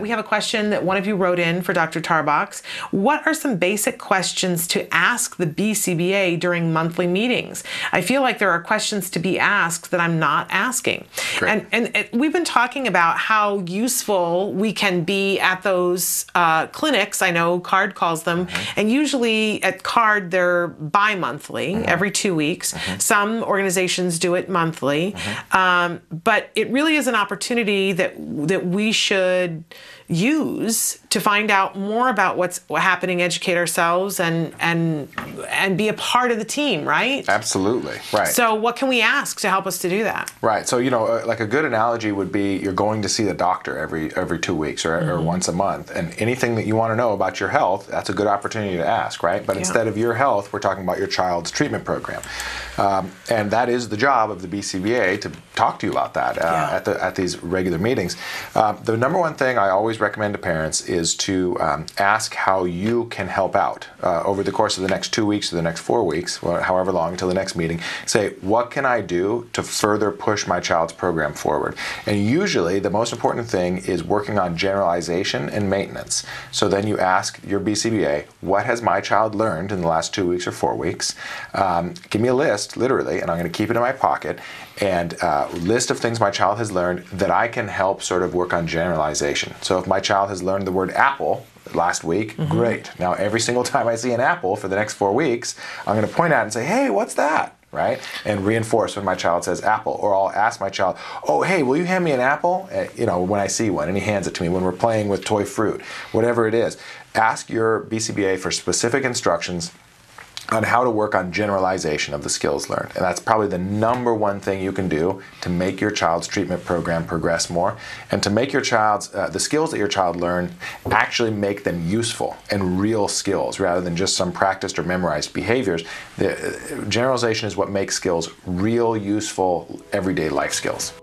we have a question that one of you wrote in for Dr. Tarbox. What are some basic questions to ask the BCBA during monthly meetings? I feel like there are questions to be asked that I'm not asking. Great. And we've been talking about how useful we can be at those clinics. I know CARD calls them, and usually at CARD they're bi-monthly, every 2 weeks. Some organizations do it monthly, but it really is an opportunity that we should use to find out more about what's happening, educate ourselves, and be a part of the team, right? Absolutely, right. So what can we ask to help us to do that? Right. So, like a good analogy would be you're going to see the doctor every 2 weeks or once a month, and anything that you want to know about your health, that's a good opportunity to ask, right? But instead of your health, we're talking about your child's treatment program. And that is the job of the BCBA, to talk to you about that at these regular meetings. The number one thing I always recommend to parents is to ask how you can help out over the course of the next 2 weeks or the next 4 weeks, or however long until the next meeting. Say, what can I do to further push my child's program forward? And usually the most important thing is working on generalization and maintenance. So then you ask your BCBA, what has my child learned in the last 2 weeks or 4 weeks? Give me a list, literally, and I'm going to keep it in my pocket, and list of things my child has learned that I can help sort of work on generalization. So if my child has learned the word apple last week, great. Now every single time I see an apple for the next 4 weeks, I'm going to point out and say, hey, what's that? Right? And reinforce when my child says apple. Or I'll ask my child, oh, hey, will you hand me an apple? When I see one, and he hands it to me when we're playing with toy fruit, whatever it is. Ask your BCBA for specific instructions on how to work on generalization of the skills learned. And that's probably the number one thing you can do to make your child's treatment program progress more, and to make your child's, the skills that your child learned, actually make them useful and real skills rather than just some practiced or memorized behaviors. The generalization is what makes skills real, useful, everyday life skills.